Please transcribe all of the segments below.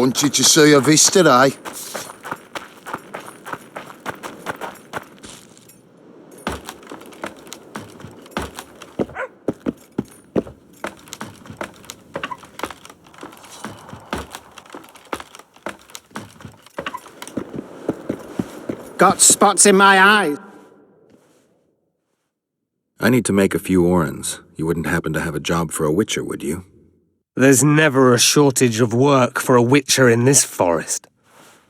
Wanted to see a vista, eh? Got spots in my eyes. I need to make a few orans. You wouldn't happen to have a job for a witcher, would you? There's never a shortage of work for a witcher in this forest.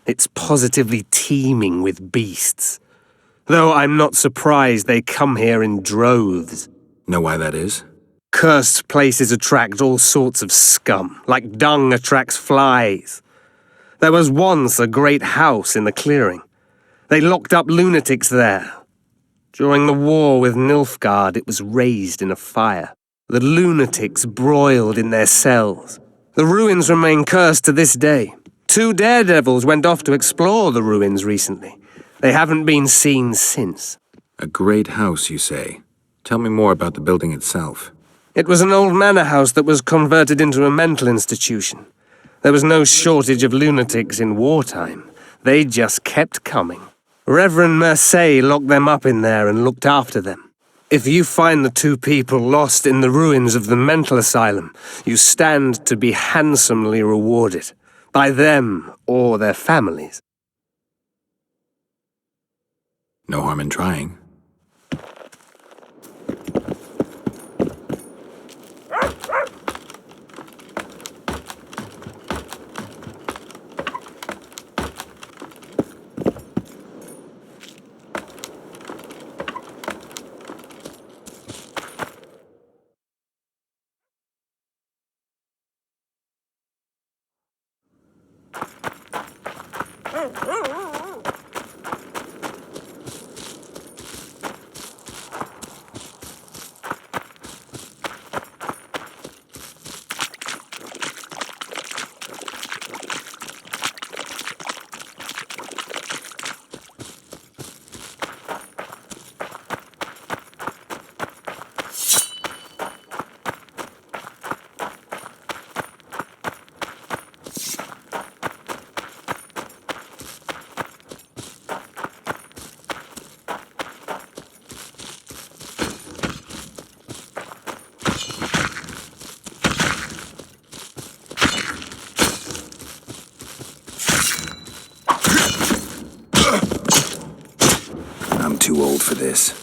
It's positively teeming with beasts. Though I'm not surprised they come here in droves. Know why that is? Cursed places attract all sorts of scum, like dung attracts flies. There was once a great house in the clearing. They locked up lunatics there. During the war with Nilfgaard, it was raised in a fire. The lunatics broiled in their cells. The ruins remain cursed to this day. 2 daredevils went off to explore the ruins recently. They haven't been seen since. A great house, you say. Tell me more about the building itself. It was an old manor house that was converted into a mental institution. There was no shortage of lunatics in wartime. They just kept coming. Reverend Mercier locked them up in there and looked after them. If you find the 2 people lost in the ruins of the mental asylum, you stand to be handsomely rewarded. By them or their families. No harm in trying. I'm too old for this.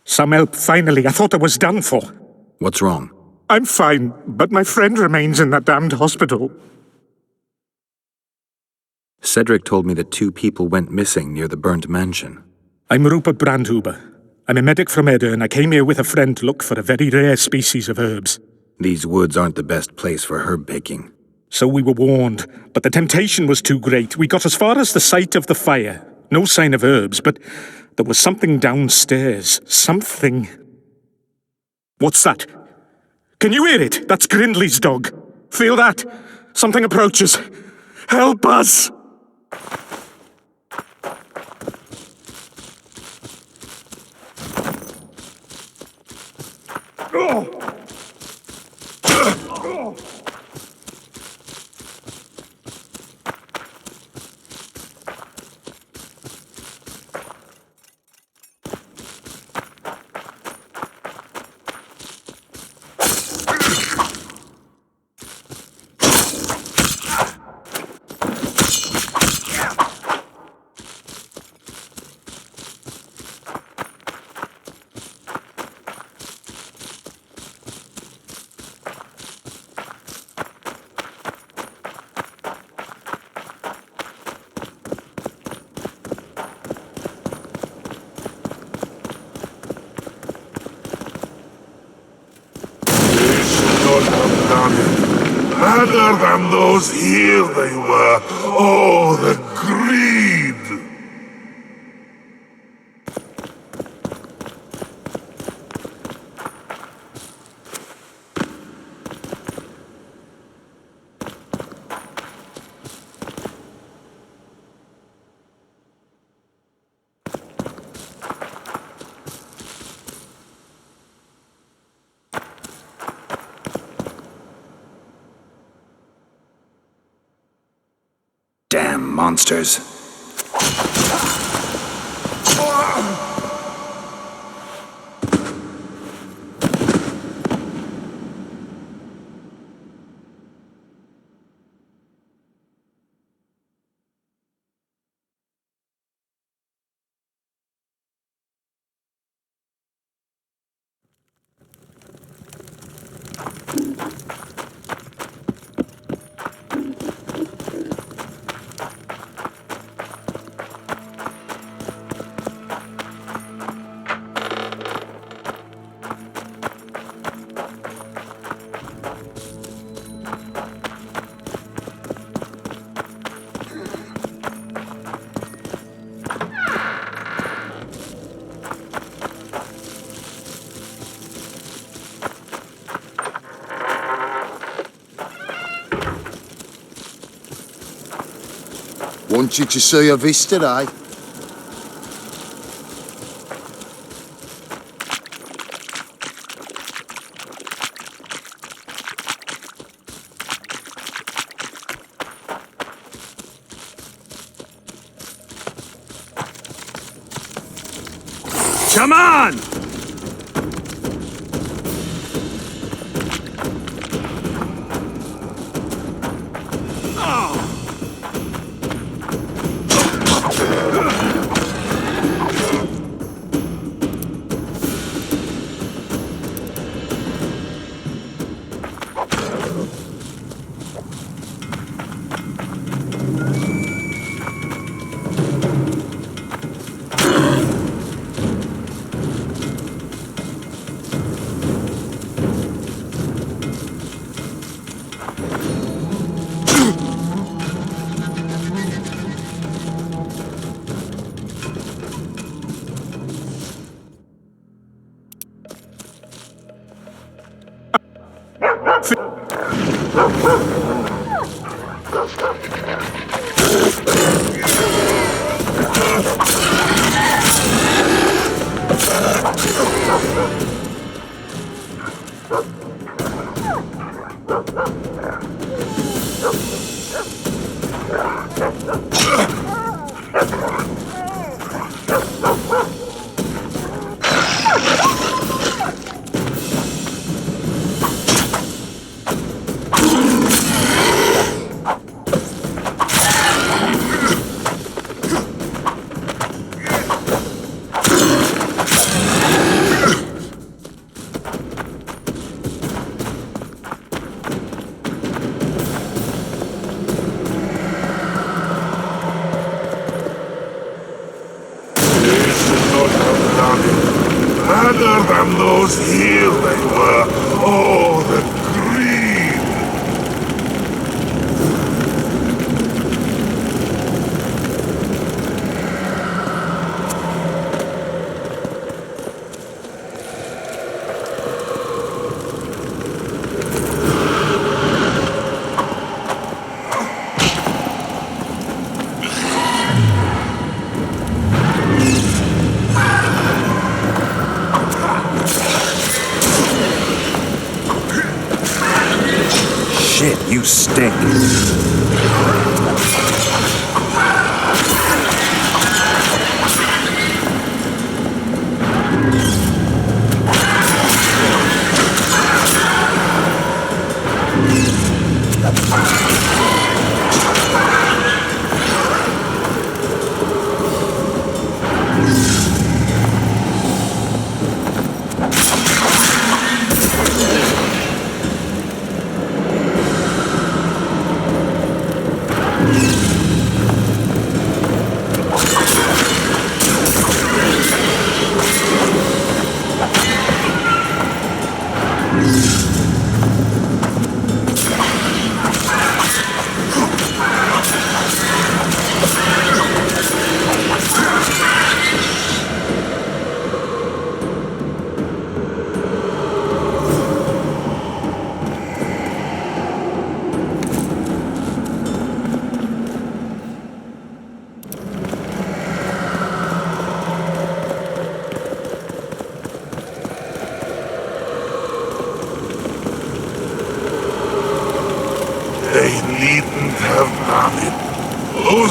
Some help, finally. I thought I was done for. What's wrong? I'm fine, but my friend remains in that damned hospital. Cedric told me that 2 people went missing near the burnt mansion. I'm Rupert Brandhuber. I'm a medic from Edda, and I came here with a friend to look for a very rare species of herbs. These woods aren't the best place for herb picking. So we were warned, but the temptation was too great. We got as far as the site of the fire. No sign of herbs, but there was something downstairs. Something. What's that? Can you hear it? That's Grindley's dog. Feel that? Something approaches. Help us! Better than those here they were. Oh, the greed! monsters. Want you to see a vista, eh? Come on! Better than those here they were. Oh, the greed!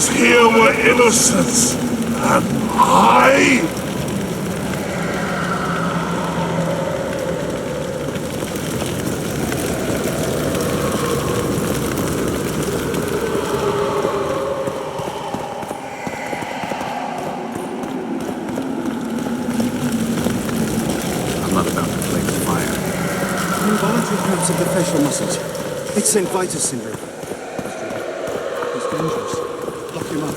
those here were innocents, and I... I'm not about to play with fire. Involuntary cramps of the facial muscles. It's St. Vitus syndrome. He's dangerous. Lock him up.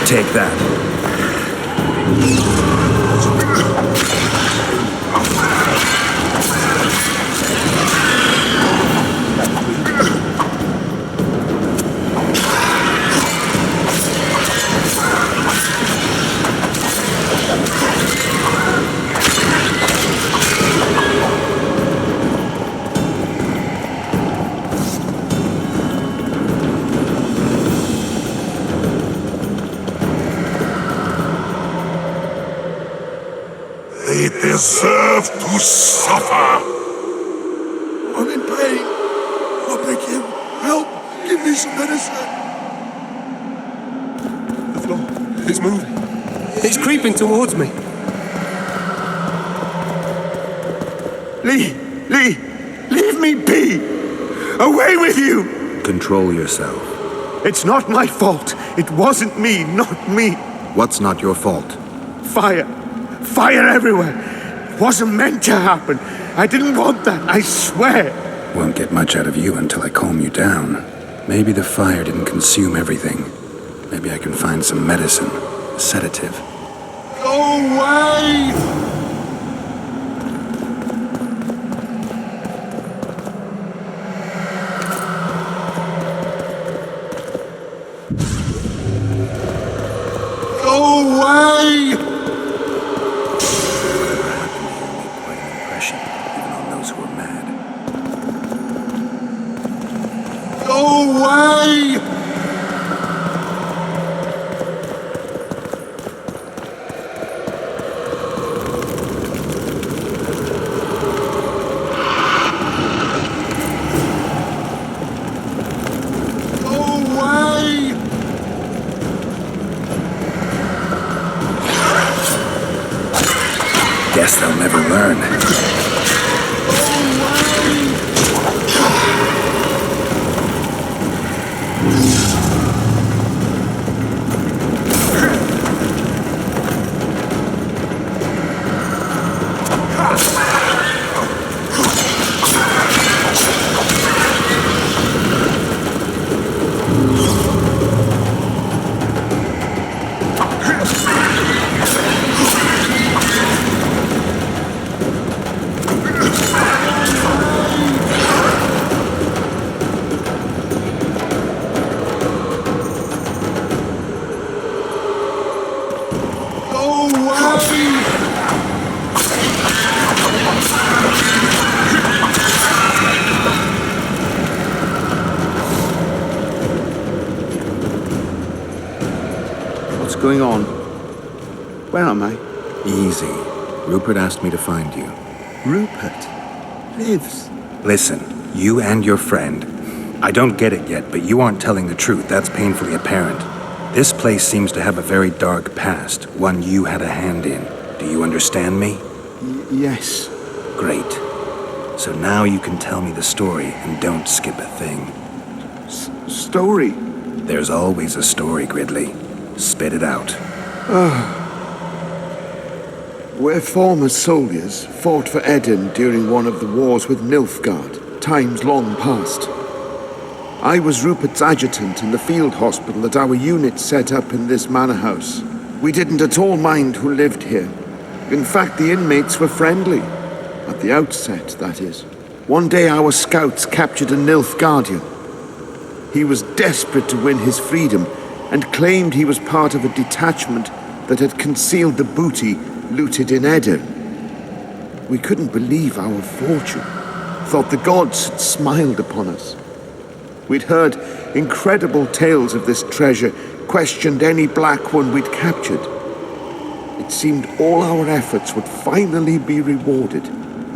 Take that. They deserve to suffer! I'm in pain. I beg you, help! Give me some medicine! The floor is moving. It's creeping towards me. Lee! Leave me be! Away with you! Control yourself. It's not my fault. It wasn't me, not me. What's not your fault? Fire everywhere. It wasn't meant to happen. I didn't want that, I swear. Won't get much out of you until I calm you down. Maybe the fire didn't consume everything. Maybe I can find some medicine, a sedative. Go away! Go away! Quite an impression, even on those who are mad. Go away! Go away! Guess they'll never learn. What's going on? Where am I? Easy. Rupert asked me to find you. Rupert lives. Listen, you and your friend. I don't get it yet, but you aren't telling the truth. That's painfully apparent. This place seems to have a very dark past, one you had a hand in. Do you understand me? Yes. Great. So now you can tell me the story and don't skip a thing. Story? There's always a story, Gridley. Spit it out. We're former soldiers, fought for Eden during one of the wars with Nilfgaard, times long past. I was Rupert's adjutant in the field hospital that our unit set up in this manor house. We didn't at all mind who lived here. In fact, the inmates were friendly. At the outset, that is. One day our scouts captured a Nilfgaardian. He was desperate to win his freedom and claimed he was part of a detachment that had concealed the booty looted in Eden. We couldn't believe our fortune, thought the gods had smiled upon us. We'd heard Incredible tales of this treasure questioned any black one we'd captured. It seemed all our efforts would finally be rewarded.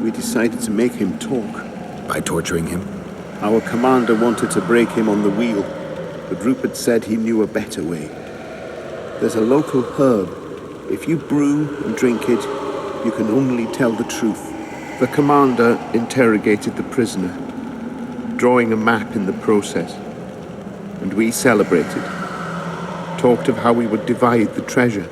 We decided to make him talk. By torturing him? Our commander wanted to break him on the wheel, but Rupert said he knew a better way. There's a local herb. If you brew and drink it, you can only tell the truth. The commander interrogated the prisoner, drawing a map in the process, and we celebrated, talked of how we would divide the treasure,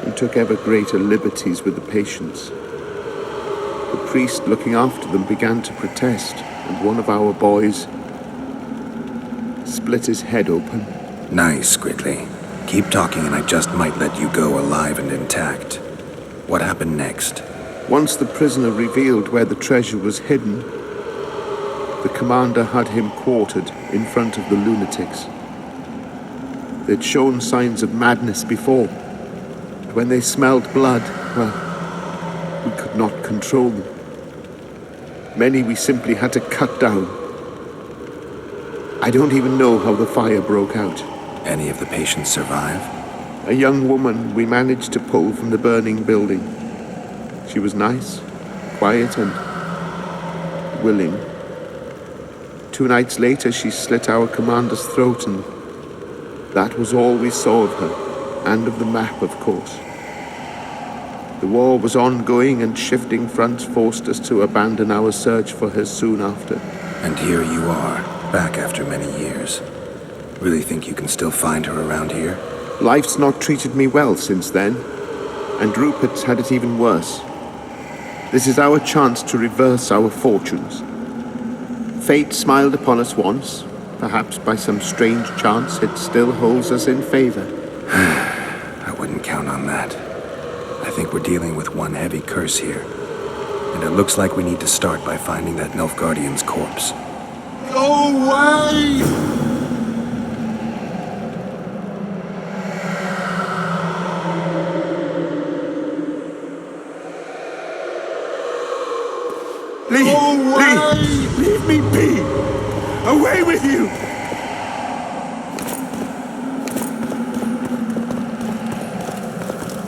and took ever greater liberties with the patients. The priest looking after them began to protest, and one of our boys split his head open. Nice, Gridley. Keep talking and I just might let you go alive and intact. What happened next? Once the prisoner revealed where the treasure was hidden, the commander had him quartered in front of the lunatics. They'd shown signs of madness before, but when they smelled blood, well, we could not control them. Many we simply had to cut down. I don't even know how the fire broke out. Any of the patients survive? A young woman we managed to pull from the burning building. She was nice, quiet, and willing. 2 nights later, she slit our commander's throat, and that was all we saw of her, and of the map, of course. The war was ongoing, and shifting fronts forced us to abandon our search for her soon after. And here you are, back after many years. Really think you can still find her around here? Life's not treated me well since then, and Rupert's had it even worse. This is our chance to reverse our fortunes. Fate smiled upon us once. Perhaps by some strange chance it still holds us in favor. I wouldn't count on that. I think we're dealing with one heavy curse here. And it looks like we need to start by finding that Nilfgaardian's corpse. Go away! Leave me be! Away with you!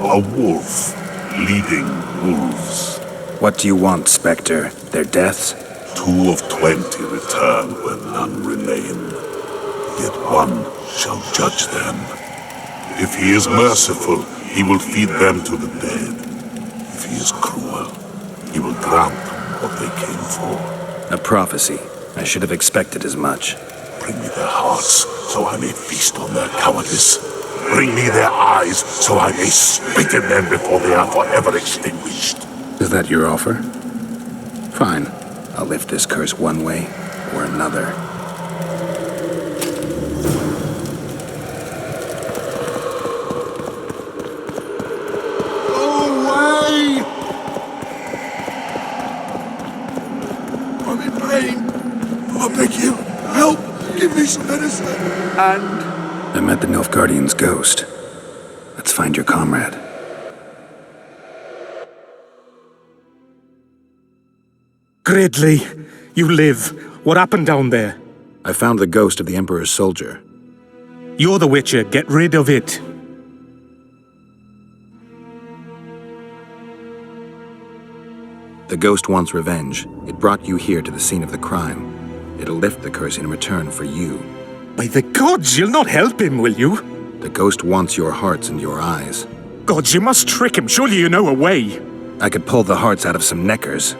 A wolf leading wolves. What do you want, Spectre? Their deaths? 2 of 20 return when none remain. Yet one shall judge them. If he is merciful, he will feed them to the dead. If he is cruel, he will grant them what they came for. A prophecy. I should have expected as much. Bring me their hearts, so I may feast on their cowardice. Bring me their eyes, so I may spit in them before they are forever extinguished. Is that your offer? Fine. I'll lift this curse one way or another. Go away! I'm in pain. I beg you, help! Give me some medicine. And I met the Nilfgaardian's ghost. Let's find your comrade. Gridley, you live. What happened down there? I found the ghost of the Emperor's soldier. You're the Witcher. Get rid of it. The ghost wants revenge. It brought you here to the scene of the crime. It'll lift the curse in return for you. By the gods, you'll not help him, will you? The ghost wants your hearts and your eyes. Gods, you must trick him. Surely you know a way. I could pull the hearts out of some neckers.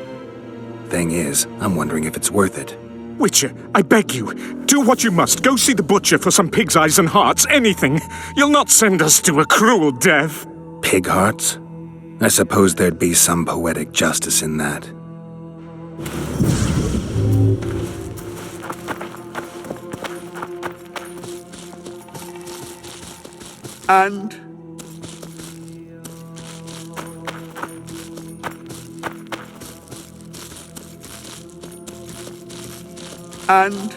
Thing is, I'm wondering if it's worth it. Witcher, I beg you, do what you must. Go see the butcher for some pig's eyes and hearts, anything. You'll not send us to a cruel death. Pig hearts? I suppose there'd be some poetic justice in that. and and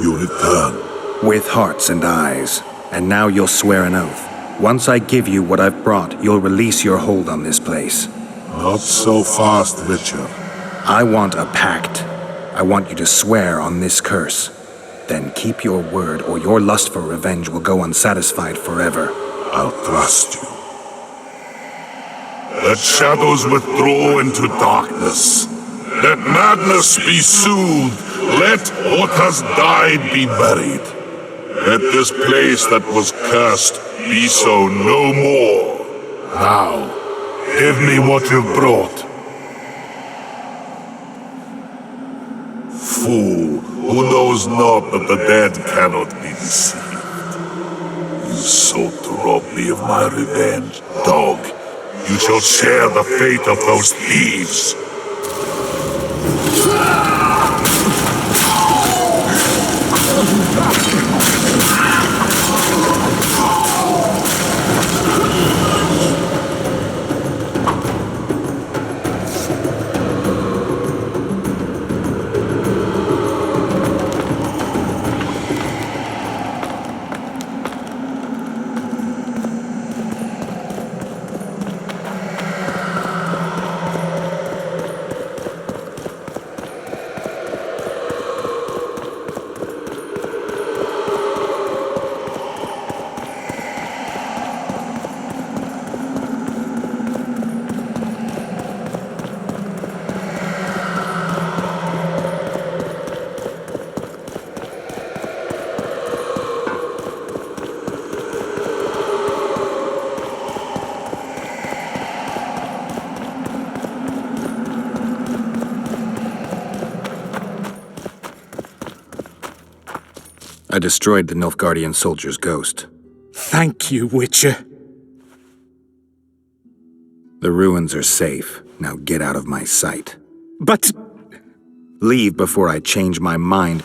You return. With hearts and eyes. And now you'll swear an oath. Once I give you what I've brought, you'll release your hold on this place. Not so fast, Witcher. I want a pact. I want you to swear on this curse. Then keep your word, or your lust for revenge will go unsatisfied forever. I'll trust you. Let shadows withdraw into darkness. Let madness be soothed. Let what has died be buried. Let this place that was cursed be so no more. Now, give me what you've brought. Fool, who knows not that the dead cannot be deceived. You sought to rob me of my revenge, dog. You shall share the fate of those thieves. I destroyed the Nilfgaardian soldier's ghost. Thank you, Witcher. The ruins are safe. Now get out of my sight. But Leave before I change my mind.